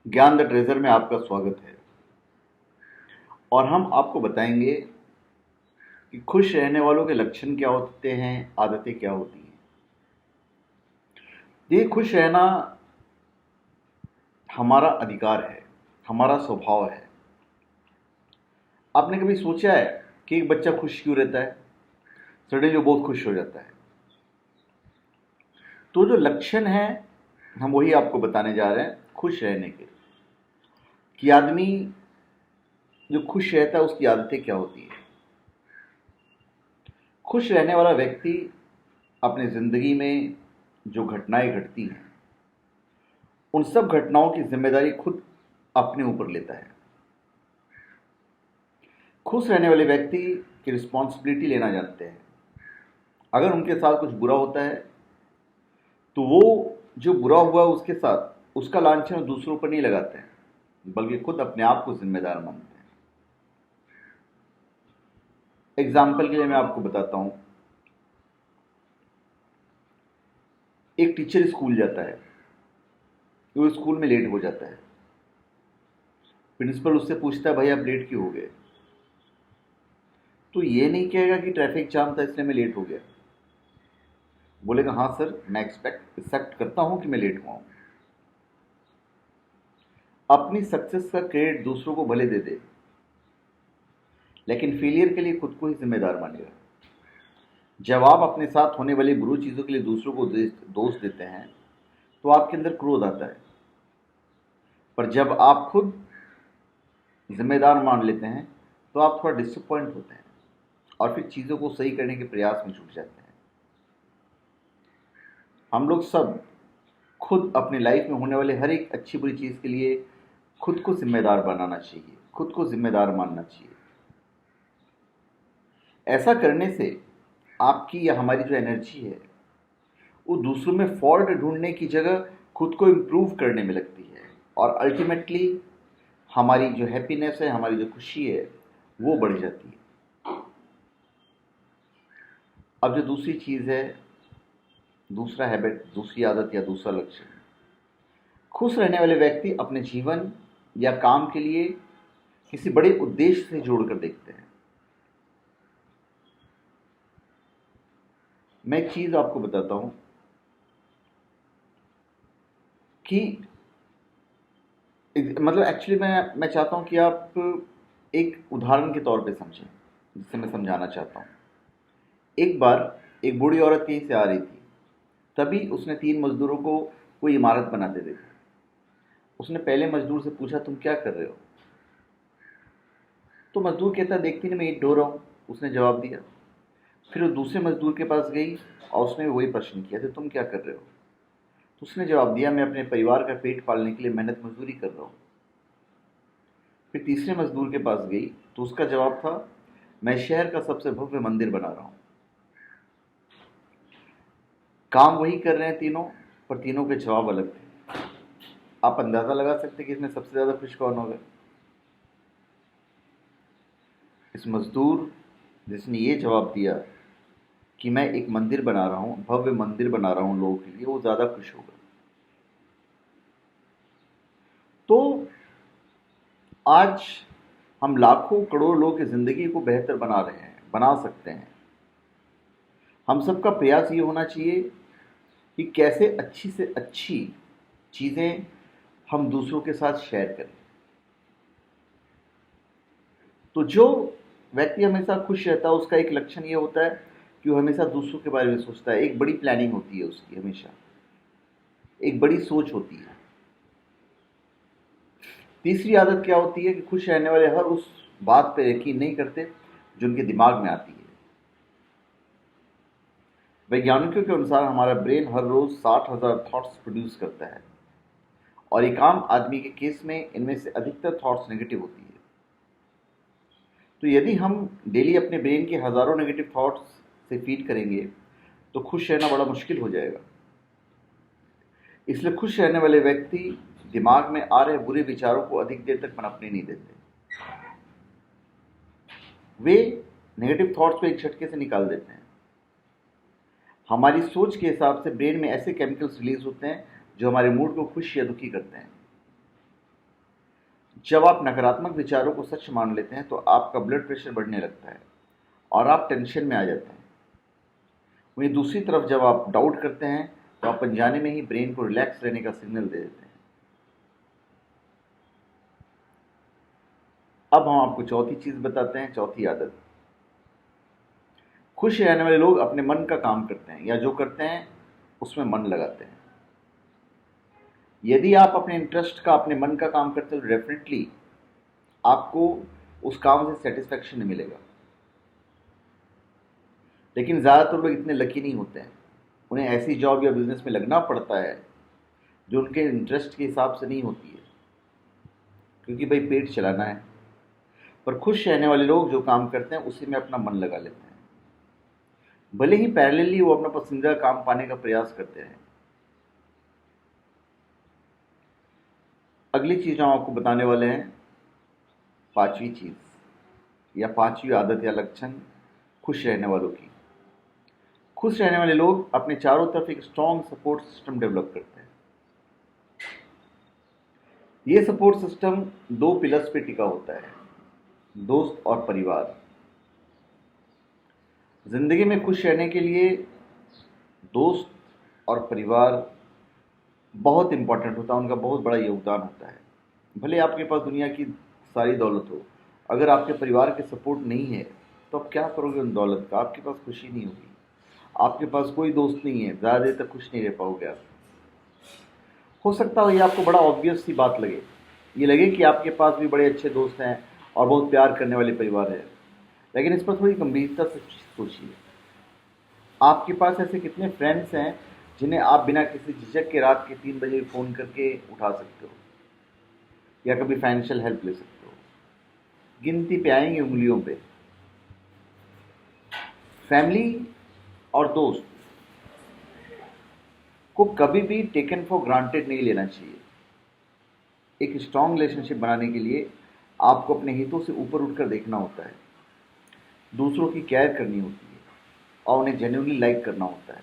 ज्ञान the treasure में आपका स्वागत है। और हम आपको बताएंगे कि खुश रहने वालों के लक्षण क्या होते हैं, आदतें क्या होती हैं। ये खुश रहना हमारा अधिकार है, हमारा स्वभाव है। आपने कभी सोचा है कि एक बच्चा खुश क्यों रहता है? सडनली वो बहुत खुश हो जाता है। तो जो लक्षण है हम वही आपको बताने जा रहे हैं खुश रहने के, कि आदमी जो खुश रहता है उसकी आदतें क्या होती है। खुश रहने वाला व्यक्ति अपनी जिंदगी में जो घटनाएं घटती हैं उन सब घटनाओं की जिम्मेदारी खुद अपने ऊपर लेता है। खुश रहने वाले व्यक्ति की रिस्पॉन्सिबिलिटी लेना जानते हैं। अगर उनके साथ कुछ बुरा होता है तो वो जो बुरा हुआ है उसके साथ उसका लांछन दूसरों पर नहीं लगाते हैं, बल्कि खुद अपने आप को जिम्मेदार मानते हैं। एग्जाम्पल के लिए मैं आपको बताता हूं। एक टीचर स्कूल जाता है, वो स्कूल में लेट हो जाता है। प्रिंसिपल उससे पूछता है, भाई आप लेट क्यों हो गए? तो ये नहीं कहेगा कि ट्रैफिक जाम था इसलिए मैं लेट हो गया। बोलेगा, हाँ सर, मैं एक्सेप्ट करता हूं कि मैं लेट हुआ हूं। अपनी सक्सेस का क्रेडिट दूसरों को भले दे दे, लेकिन फेलियर के लिए खुद को ही जिम्मेदार मानेगा। जब आप अपने साथ होने वाली बुरी चीजों के लिए दूसरों को दोष देते हैं तो आपके अंदर क्रोध आता है। पर जब आप खुद जिम्मेदार मान लेते हैं तो आप थोड़ा डिसअपॉइंट होते हैं और फिर चीज़ों को सही करने के प्रयास में जुट जाते हैं। हम लोग सब खुद अपनी लाइफ में होने वाले हर एक अच्छी बुरी चीज़ के लिए खुद को जिम्मेदार बनाना चाहिए, खुद को जिम्मेदार मानना चाहिए। ऐसा करने से आपकी या हमारी जो एनर्जी है वो दूसरों में फॉल्ट ढूंढने की जगह खुद को इम्प्रूव करने में लगती है, और अल्टीमेटली हमारी जो हैप्पीनेस है, हमारी जो खुशी है, वो बढ़ जाती है। अब जो दूसरी चीज़ है, दूसरा हैबिट, दूसरी आदत या दूसरा लक्ष्य, खुश रहने वाले व्यक्ति अपने जीवन या काम के लिए किसी बड़े उद्देश्य से जोड़कर देखते हैं। मैं एक चीज आपको बताता हूं कि मतलब एक्चुअली मैं चाहता हूं कि आप एक उदाहरण के तौर पे समझें, जिससे मैं समझाना चाहता हूं। एक बार एक बूढ़ी औरत कहीं से आ रही थी, तभी उसने 3 मजदूरों को कोई इमारत बनाते देखा। उसने पहले मजदूर से पूछा, तुम क्या कर रहे हो? तो मजदूर कहता, देखती नहीं, मैं ईंट ढो रहा हूं। उसने जवाब दिया। फिर वो दूसरे मजदूर के पास गई और उसने वही प्रश्न किया, तो तुम क्या कर रहे हो? तो उसने जवाब दिया, मैं अपने परिवार का पेट पालने के लिए मेहनत मजदूरी कर रहा हूँ। फिर तीसरे मजदूर के पास गई तो उसका जवाब था, मैं शहर का सबसे भव्य मंदिर बना रहा हूँ। काम वही कर रहे हैं तीनों, पर तीनों के जवाब अलग थे। आप अंदाजा लगा सकते कि इसमें सबसे ज्यादा खुश कौन होगा? इस मजदूर जिसने ये जवाब दिया कि मैं एक मंदिर बना रहा हूँ, भव्य मंदिर बना रहा हूँ लोगों के लिए, वो ज्यादा खुश होगा। तो आज हम लाखों करोड़ों लोगों की जिंदगी को बेहतर बना रहे हैं, बना सकते हैं। हम सबका प्रयास ये होना चाहिए कि कैसे अच्छी से अच्छी चीज़ें हम दूसरों के साथ शेयर करें। तो जो व्यक्ति हमेशा खुश रहता है उसका एक लक्षण ये होता है कि वो हमेशा दूसरों के बारे में सोचता है। एक बड़ी प्लानिंग होती है उसकी, हमेशा एक बड़ी सोच होती है। तीसरी आदत क्या होती है कि खुश रहने वाले हर उस बात पर यकीन नहीं करते जो उनके दिमाग में आती है। वैज्ञानिकों के अनुसार हमारा ब्रेन हर रोज 60,000 थॉट्स प्रोड्यूस करता है, और एक आम आदमी के केस में इनमें से अधिकतर थॉट्स नेगेटिव होती है। तो यदि हम डेली अपने ब्रेन के हजारों नेगेटिव थॉट्स से फीड करेंगे तो खुश रहना बड़ा मुश्किल हो जाएगा। इसलिए खुश रहने वाले व्यक्ति दिमाग में आ रहे बुरे विचारों को अधिक देर तक पनपने नहीं देते। वे नेगेटिव थॉट्स को एक झटके से निकाल देते हैं। हमारी सोच के हिसाब से ब्रेन में ऐसे केमिकल्स रिलीज होते हैं जो हमारे मूड को खुश या दुखी करते हैं। जब आप नकारात्मक विचारों को सच मान लेते हैं तो आपका ब्लड प्रेशर बढ़ने लगता है और आप टेंशन में आ जाते हैं। वहीं दूसरी तरफ जब आप डाउट करते हैं तो आप अनजाने में ही ब्रेन को रिलैक्स रहने का सिग्नल दे देते हैं। अब हम आपको चौथी चीज बताते हैं, चौथी आदत। खुश रहने वाले लोग अपने मन का काम करते हैं या जो करते हैं उसमें मन लगाते हैं। यदि आप अपने इंटरेस्ट का, अपने मन का काम करते हो तो डेफिनेटली आपको उस काम से सेटिस्फेक्शन नहीं मिलेगा। लेकिन ज़्यादातर लोग इतने लकी नहीं होते हैं, उन्हें ऐसी जॉब या बिजनेस में लगना पड़ता है जो उनके इंटरेस्ट के हिसाब से नहीं होती है, क्योंकि भाई पेट चलाना है। पर खुश रहने वाले लोग जो काम करते हैं उसी में अपना मन लगा लेते हैं, भले ही पैरेलली वो अपना पसंदीदा काम पाने का प्रयास करते हैं। अगली चीज हम आपको बताने वाले हैं, पांचवी चीज या पांचवी आदत या लक्षण खुश रहने वालों की। खुश रहने वाले लोग अपने चारों तरफ एक स्ट्रॉन्ग सपोर्ट सिस्टम डेवलप करते हैं। ये सपोर्ट सिस्टम दो पिलर्स पे टिका होता है, दोस्त और परिवार। जिंदगी में खुश रहने के लिए दोस्त और परिवार बहुत इंपॉर्टेंट होता है, उनका बहुत बड़ा योगदान होता है। भले आपके पास दुनिया की सारी दौलत हो, अगर आपके परिवार के सपोर्ट नहीं है तो आप क्या करोगे उन दौलत का? आपके पास खुशी नहीं होगी। आपके पास कोई दोस्त नहीं है, ज़्यादा देर तक खुश नहीं रह पाओगे आप। हो सकता है ये आपको बड़ा ऑब्वियस सी बात लगे, ये लगे कि आपके पास भी बड़े अच्छे दोस्त हैं और बहुत प्यार करने वाले परिवार है, लेकिन इस पर थोड़ी गंभीरता से सोचिए। आपके पास ऐसे कितने फ्रेंड्स हैं जिन्हें आप बिना किसी झिझक के रात के 3 बजे फ़ोन करके उठा सकते हो या कभी फाइनेंशियल हेल्प ले सकते हो? गिनती पे आएंगे उंगलियों पे। फैमिली और दोस्त को कभी भी टेकन फॉर ग्रांटेड नहीं लेना चाहिए। एक स्ट्रांग रिलेशनशिप बनाने के लिए आपको अपने हितों से ऊपर उठकर देखना होता है, दूसरों की केयर करनी होती है और उन्हें जेन्युइनली लाइक करना होता है।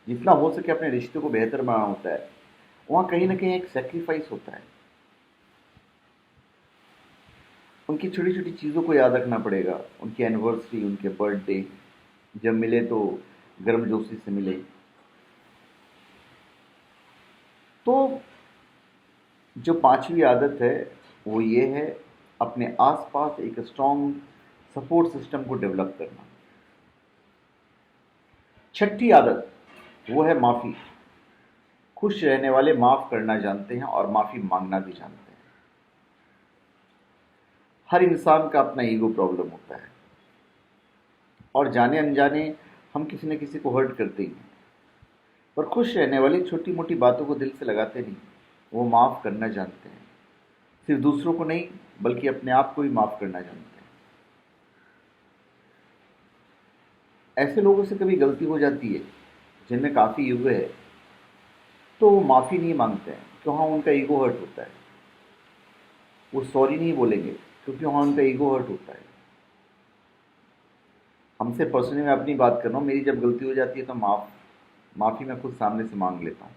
जितना हो सके अपने रिश्ते को बेहतर बनाना होता है। वहाँ कहीं ना कहीं एक सेक्रीफाइस होता है। उनकी छोटी छोटी चीज़ों को याद रखना पड़ेगा, उनकी एनिवर्सरी, उनके बर्थडे, जब मिले तो गर्मजोशी से मिले। तो जो पांचवी आदत है वो ये है, अपने आसपास एक स्ट्रॉन्ग सपोर्ट सिस्टम को डेवलप करना। छठी आदत वो है माफ़ी। खुश रहने वाले माफ़ करना जानते हैं और माफ़ी मांगना भी जानते हैं। हर इंसान का अपना ईगो प्रॉब्लम होता है और जाने अनजाने हम किसी न किसी को हर्ट करते ही हैं। पर खुश रहने वाले छोटी मोटी बातों को दिल से लगाते नहीं, वो माफ़ करना जानते हैं। सिर्फ दूसरों को नहीं बल्कि अपने आप को भी माफ़ करना जानते हैं। ऐसे लोगों से कभी गलती हो जाती है जिनमें काफ़ी ईगो है, तो वो माफ़ी नहीं मांगते हैं क्यों? हाँ, उनका ईगो हर्ट होता है। वो सॉरी नहीं बोलेंगे क्योंकि वहाँ उनका ईगो हर्ट होता है। हमसे पर्सनली मैं अपनी बात कर रहा हूँ, मेरी जब गलती हो जाती है तो माफ़ी मैं खुद सामने से मांग लेता हूँ।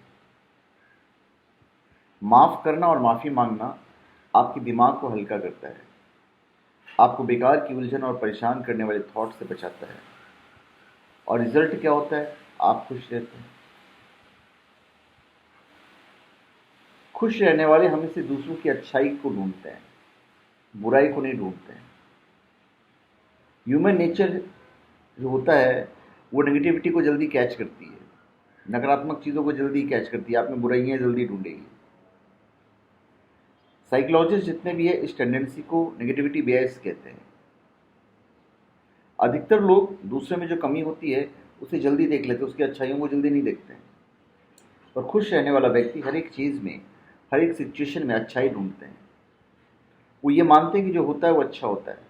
माफ़ करना और माफ़ी मांगना आपके दिमाग को हल्का करता है, आपको बेकार की उलझन और परेशान करने वाले थॉट से बचाता है। और रिजल्ट क्या होता है? आप खुश रहते हैं। खुश रहने वाले हमेशा दूसरों की अच्छाई को ढूंढते हैं, बुराई को नहीं ढूंढते हैं। ह्यूमन नेचर जो होता है वो नेगेटिविटी को जल्दी कैच करती है, नकारात्मक चीज़ों को जल्दी कैच करती है, आप में बुराइयाँ जल्दी ढूंढेगी। साइकोलॉजिस्ट जितने भी है इस टेंडेंसी को नेगेटिविटी बेयस कहते हैं। अधिकतर लोग दूसरे में जो कमी होती है उसे जल्दी देख लेते हैं, उसकी अच्छाइयों को जल्दी नहीं देखते हैं। और खुश रहने वाला व्यक्ति हर एक चीज़ में, हर एक सिचुएशन में अच्छाई ढूंढते हैं। वो ये मानते हैं कि जो होता है वो अच्छा होता है।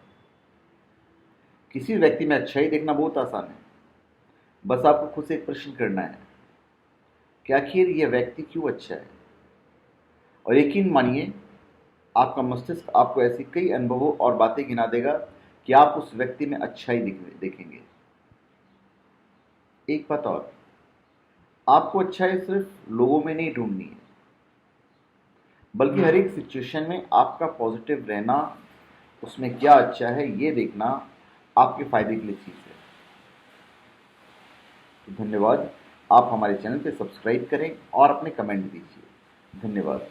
किसी व्यक्ति में अच्छाई देखना बहुत आसान है, बस आपको खुद से एक प्रश्न करना है कि आखिर यह व्यक्ति क्यों अच्छा है। और यकीन मानिए आपका मस्तिष्क आपको ऐसी कई अनुभवों और बातें गिना देगा कि आप उस व्यक्ति में अच्छाई देखेंगे। एक बात और, आपको अच्छाई सिर्फ लोगों में नहीं ढूंढनी है, बल्कि हर एक सिचुएशन में आपका पॉजिटिव रहना, उसमें क्या अच्छा है ये देखना आपके फ़ायदे के लिए चीज़ है। तो धन्यवाद। आप हमारे चैनल पे सब्सक्राइब करें और अपने कमेंट दीजिए। धन्यवाद।